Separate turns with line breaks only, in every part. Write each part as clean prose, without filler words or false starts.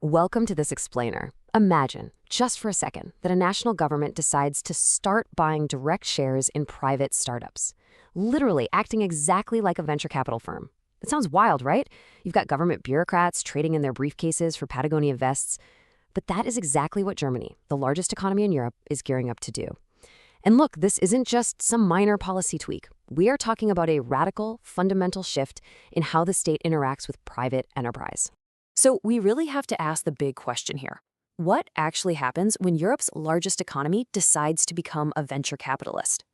Welcome to this explainer. Imagine, just for a second, that a national government decides to start buying direct shares in private startups, literally acting exactly like a venture capital firm. It sounds wild, right? You've got government bureaucrats trading in their briefcases for Patagonia vests. But that is exactly what Germany, the largest economy in Europe, is gearing up to do. And look, this isn't just some minor policy tweak. We are talking about a radical, fundamental shift in how the state interacts with private enterprise. So we really have to ask the big question here. What actually happens when Europe's largest economy decides to become a venture capitalist?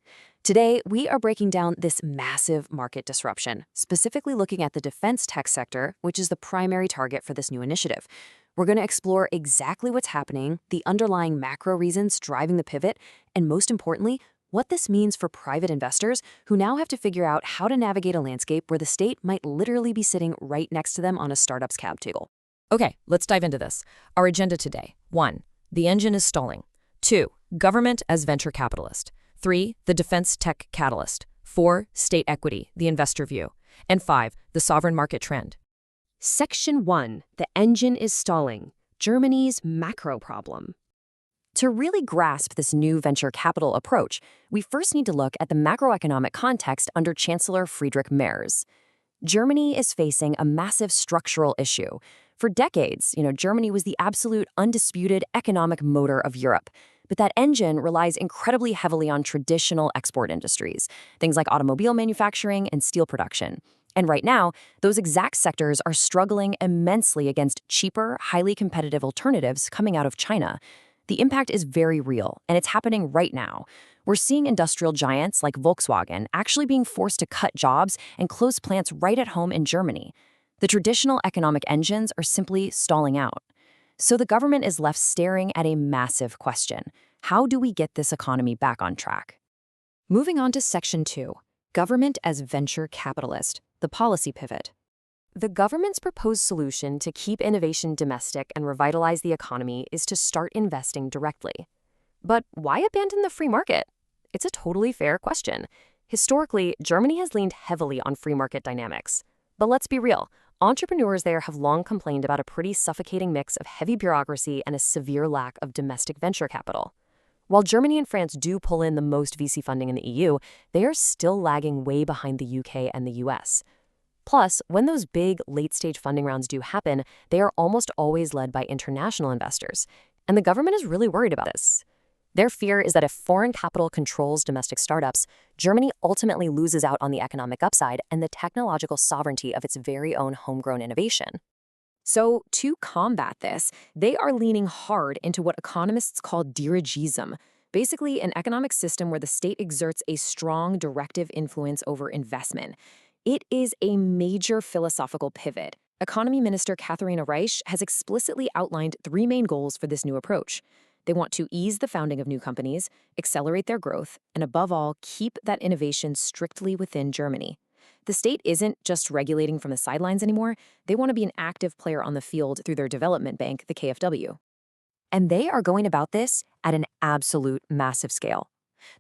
Today, we are breaking down this massive market disruption, specifically looking at the defense tech sector, which is the primary target for this new initiative. We're going to explore exactly what's happening, the underlying macro reasons driving the pivot, and most importantly, what this means for private investors who now have to figure out how to navigate a landscape where the state might literally be sitting right next to them on a startup's cap table.
Okay, let's dive into this. Our agenda today. 1. The engine is stalling. 2. Government as venture capitalist. 3. The defense tech catalyst. 4. State equity, the investor view. And 5. The sovereign market trend.
Section 1. The engine is stalling. Germany's macro problem.
To really grasp this new venture capital approach, we first need to look at the macroeconomic context under Chancellor Friedrich Merz. Germany is facing a massive structural issue. For decades, Germany was the absolute undisputed economic motor of Europe. But that engine relies incredibly heavily on traditional export industries, things like automobile manufacturing and steel production. And right now, those exact sectors are struggling immensely against cheaper, highly competitive alternatives coming out of China. The impact is very real, and it's happening right now. We're seeing industrial giants like Volkswagen actually being forced to cut jobs and close plants right at home in Germany. The traditional economic engines are simply stalling out. So the government is left staring at a massive question. How do we get this economy back on track? Moving on to Section 2, Government as Venture Capitalist, the policy pivot. The government's proposed solution to keep innovation domestic and revitalize the economy is to start investing directly. But why abandon the free market? It's a totally fair question. Historically, Germany has leaned heavily on free market dynamics. But let's be real. Entrepreneurs there have long complained about a pretty suffocating mix of heavy bureaucracy and a severe lack of domestic venture capital. While Germany and France do pull in the most VC funding in the EU, they are still lagging way behind the UK and the US. Plus, when those big, late-stage funding rounds do happen, they are almost always led by international investors. And the government is really worried about this. Their fear is that if foreign capital controls domestic startups, Germany ultimately loses out on the economic upside and the technological sovereignty of its very own homegrown innovation. So, to combat this, they are leaning hard into what economists call dirigism, basically an economic system where the state exerts a strong directive influence over investment. It is a major philosophical pivot. Economy Minister Katharina Reich has explicitly outlined 3 main goals for this new approach. They want to ease the founding of new companies, accelerate their growth, and above all, keep that innovation strictly within Germany. The state isn't just regulating from the sidelines anymore. They want to be an active player on the field through their development bank, the KfW. And they are going about this at an absolute massive scale.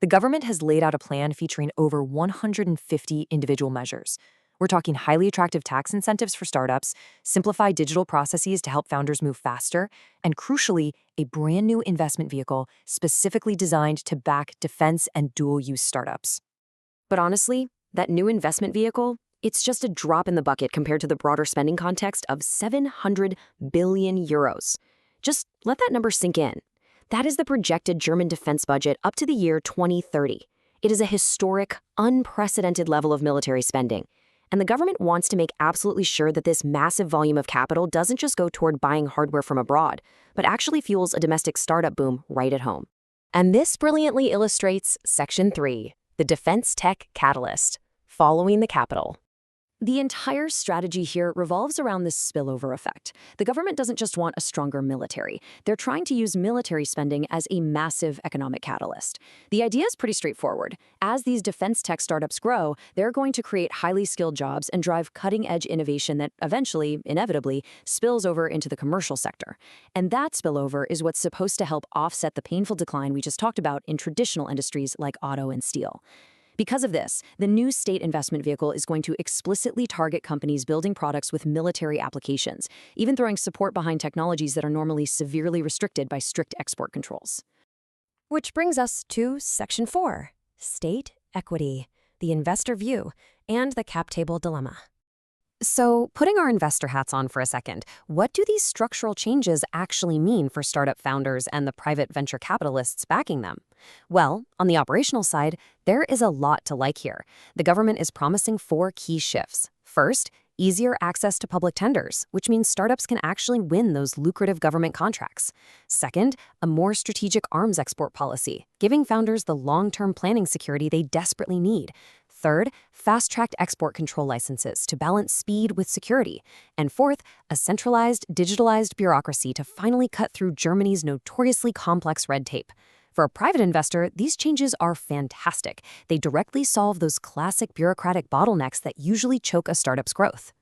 The government has laid out a plan featuring over 150 individual measures. We're talking highly attractive tax incentives for startups, simplified digital processes to help founders move faster, and crucially, a brand new investment vehicle specifically designed to back defense and dual-use startups. But honestly, that new investment vehicle, it's just a drop in the bucket compared to the broader spending context of 700 billion euros. Just let that number sink in. That is the projected German defense budget up to the year 2030. It is a historic, unprecedented level of military spending. And the government wants to make absolutely sure that this massive volume of capital doesn't just go toward buying hardware from abroad, but actually fuels a domestic startup boom right at home. And this brilliantly illustrates Section 3, the defense tech catalyst, following the capital. The entire strategy here revolves around this spillover effect. The government doesn't just want a stronger military. They're trying to use military spending as a massive economic catalyst. The idea is pretty straightforward. As these defense tech startups grow, they're going to create highly skilled jobs and drive cutting-edge innovation that eventually, inevitably, spills over into the commercial sector. And that spillover is what's supposed to help offset the painful decline we just talked about in traditional industries like auto and steel. Because of this, the new state investment vehicle is going to explicitly target companies building products with military applications, even throwing support behind technologies that are normally severely restricted by strict export controls.
Which brings us to Section 4, State Equity, the Investor View, and the Cap Table Dilemma.
So, putting our investor hats on for a second, what do these structural changes actually mean for startup founders and the private venture capitalists backing them? Well, on the operational side, there is a lot to like here. The government is promising 4 key shifts. First, easier access to public tenders, which means startups can actually win those lucrative government contracts. Second, a more strategic arms export policy, giving founders the long-term planning security they desperately need. Third, fast-tracked export control licenses to balance speed with security. And fourth, a centralized, digitalized bureaucracy to finally cut through Germany's notoriously complex red tape. For a private investor, these changes are fantastic. They directly solve those classic bureaucratic bottlenecks that usually choke a startup's growth.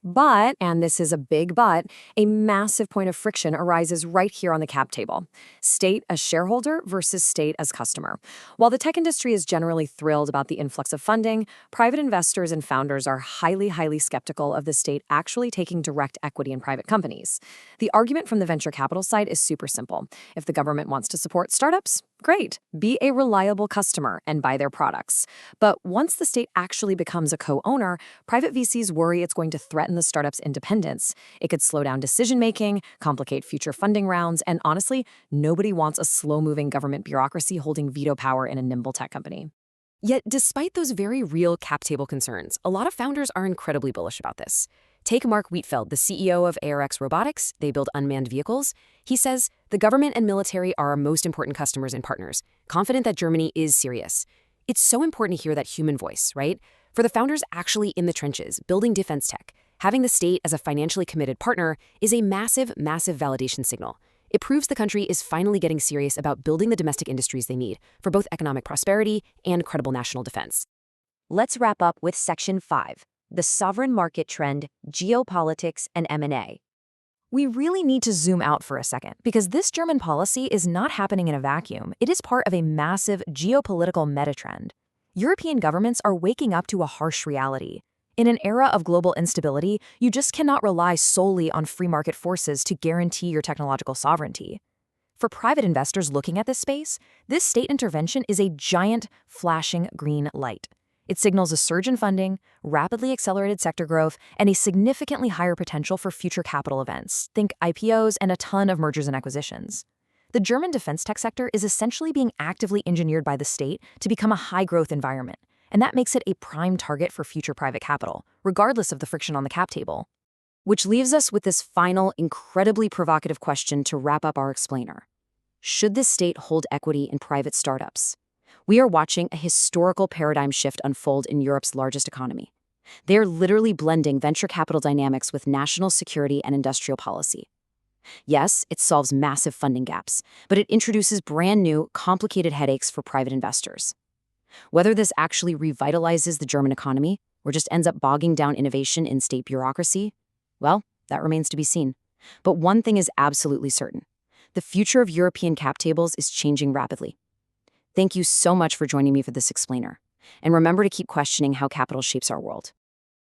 But, and this is a big but, a massive point of friction arises right here on the cap table. State as shareholder versus state as customer. While the tech industry is generally thrilled about the influx of funding, private investors and founders are highly skeptical of the state actually taking direct equity in private companies. The argument from the venture capital side is super simple. If the government wants to support startups, great. Be a reliable customer and buy their products. But once the state actually becomes a co-owner, private VCs worry it's going to threaten the startup's independence. It could slow down decision-making, complicate future funding rounds, and honestly, nobody wants a slow-moving government bureaucracy holding veto power in a nimble tech company.
Yet, despite those very real cap table concerns, a lot of founders are incredibly bullish about this. Take Mark Wheatfeld, the CEO of ARX Robotics. They build unmanned vehicles. He says, the government and military are our most important customers and partners, confident that Germany is serious. It's so important to hear that human voice, right? For the founders actually in the trenches, building defense tech, having the state as a financially committed partner is a massive validation signal. It proves the country is finally getting serious about building the domestic industries they need for both economic prosperity and credible national defense.
Let's wrap up with Section 5, the sovereign market trend, geopolitics, and M&A.
We really need to zoom out for a second, because this German policy is not happening in a vacuum. It is part of a massive geopolitical metatrend. European governments are waking up to a harsh reality. In an era of global instability, you just cannot rely solely on free market forces to guarantee your technological sovereignty. For private investors looking at this space, this state intervention is a giant, flashing green light. It signals a surge in funding, rapidly accelerated sector growth, and a significantly higher potential for future capital events. Think IPOs and a ton of mergers and acquisitions. The German defense tech sector is essentially being actively engineered by the state to become a high-growth environment, and that makes it a prime target for future private capital, regardless of the friction on the cap table. Which leaves us with this final, incredibly provocative question to wrap up our explainer. Should the state hold equity in private startups? We are watching a historical paradigm shift unfold in Europe's largest economy. They are literally blending venture capital dynamics with national security and industrial policy. Yes, it solves massive funding gaps, but it introduces brand new, complicated headaches for private investors. Whether this actually revitalizes the German economy or just ends up bogging down innovation in state bureaucracy, well, that remains to be seen. But one thing is absolutely certain. The future of European cap tables is changing rapidly. Thank you so much for joining me for this explainer. And remember to keep questioning how capital shapes our world.